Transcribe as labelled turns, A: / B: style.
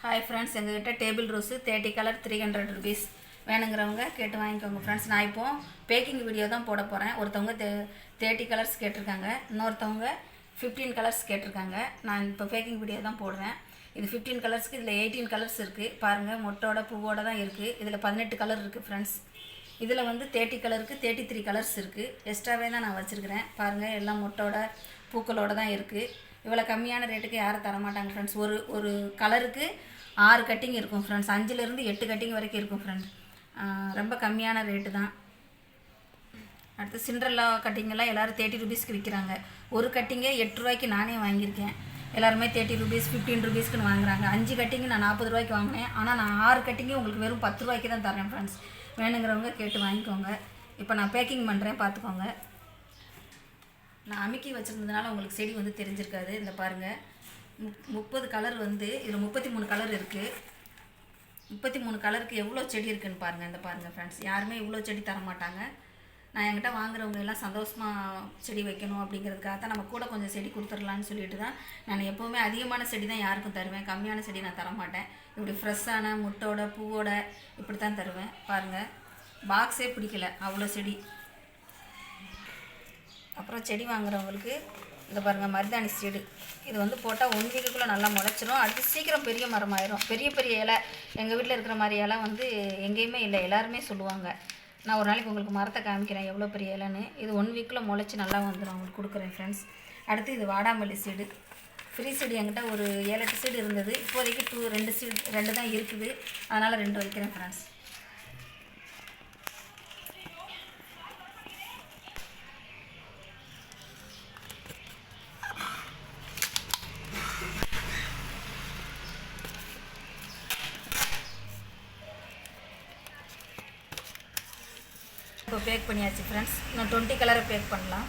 A: Hi friends, எங்ககிட்ட table rose 30 colour 300 rupees வேணுங்கிறவங்க கேட்டு வாங்கிக்கோங்க ஃப்ரெண்ட்ஸ். நான் இப்போது பேக்கிங் வீடியோ தான் போட போகிறேன். ஒருத்தவங்க 30 கலர்ஸ் கேட்டிருக்காங்க, இன்னொருத்தவங்க 15 கலர்ஸ் கேட்டிருக்காங்க. நான் இப்போ பேக்கிங் வீடியோ தான் போடுறேன். இது 15 கலர்ஸ்க்கு இதில் 18 கலர்ஸ் இருக்குது. பாருங்கள், மொட்டோட பூவோட தான் இருக்குது. இதில் 18 கலர் இருக்குது ஃப்ரெண்ட்ஸ். இதில் வந்து 30 கலருக்கு 33 கலர்ஸ் இருக்குது. எக்ஸ்ட்ராவே தான் நான் வச்சுருக்கிறேன். பாருங்கள், எல்லாம் மொட்டோட பூக்களோடு தான் இருக்குது. இவ்வளோ கம்மியான ரேட்டுக்கு யாரும் தரமாட்டாங்க ஃப்ரெண்ட்ஸ். ஒரு கலருக்கு 6 கட்டிங் இருக்கும் ஃப்ரெண்ட்ஸ். 5லேருந்து 8 கட்டிங் வரைக்கும் இருக்கும் ஃப்ரெண்ட்ஸ். ரொம்ப கம்மியான ரேட்டு தான். அடுத்து சிண்ட்ரெல்லா கட்டிங்கெல்லாம் எல்லோரும் 30 ருபீஸ்க்கு விற்கிறாங்க. ஒரு கட்டிங்கே 8 ரூபாய்க்கு நானே வாங்கியிருக்கேன். எல்லாருமே 30 ருபீஸ் 15 ருபீஸ்க்குன்னு வாங்குறாங்க. 5 கட்டிங்கு நான் 40 ரூபாய்க்கு வாங்கினேன். ஆனால் நான் 6 கட்டிங்கு உங்களுக்கு வெறும் 10 ரூபாய்க்கு தான் தரேன் ஃப்ரெண்ட்ஸ். வேணுங்கிறவங்க கேட்டு வாங்கிக்கோங்க. இப்போ நான் பேக்கிங் பண்ணுறேன், பார்த்துக்கோங்க. நான் அமுக்கி வச்சுருந்ததுனால உங்களுக்கு செடி வந்து தெரிஞ்சிருக்காது. இந்த பாருங்கள், 30 கலர் வந்து இதில் 33 கலர் இருக்குது. 33 கலருக்கு எவ்வளோ செடி இருக்குதுன்னு பாருங்கள். இந்த பாருங்கள் ஃப்ரெண்ட்ஸ், யாருமே இவ்வளோ செடி தரமாட்டாங்க. நான் என்கிட்ட வாங்குறவங்க எல்லாம் சந்தோஷமாக செடி வைக்கணும் அப்படிங்கிறதுக்காக தான் நம்ம கூட கொஞ்சம் செடி கொடுத்துடலான்னு சொல்லிட்டு தான் நான் எப்போவுமே அதிகமான செடி தான் யாருக்கும் தருவேன். கம்மியான செடி நான் தரமாட்டேன். இப்படி ஃப்ரெஷ்ஷான முட்டோட பூவோட இப்படி தான் தருவேன். பாருங்கள், பாக்ஸே பிடிக்கல அவ்வளோ செடி. அப்புறம் செடி வாங்குறவங்களுக்கு இந்த பாருங்கள், மருதாணி செடி. இது வந்து போட்டால் 1 வீக்குள்ளே நல்லா முளைச்சிரும். அடுத்து சீக்கிரம் பெரிய மரமாயிரும். பெரிய பெரிய இலை, எங்கள் வீட்டில் இருக்கிற மாதிரி இலை வந்து எங்கேயுமே இல்லை, எல்லாருமே சொல்லுவாங்க. நான் ஒரு நாளைக்கு உங்களுக்கு மரத்தை காமிக்கிறேன் எவ்வளோ பெரிய இலைன்னு. இது 1 வீக்கில் முளைச்சி நல்லா வந்துடும். உங்களுக்கு கொடுக்குறேன் ஃப்ரெண்ட்ஸ். அடுத்து இது வாடாமல்லி சீடு. ஃப்ரீ செடி என்கிட்ட ஒரு 7-8 சீடு இருந்தது. இப்போதைக்கு 2 தான் இருக்குது. அதனால் 2 வைக்கிறேன் ஃப்ரெண்ட்ஸ். இப்போ பேக் பண்ணியாச்சு ஃப்ரெண்ட்ஸ். இன்னும் 20 கலரை பேக் பண்ணலாம்.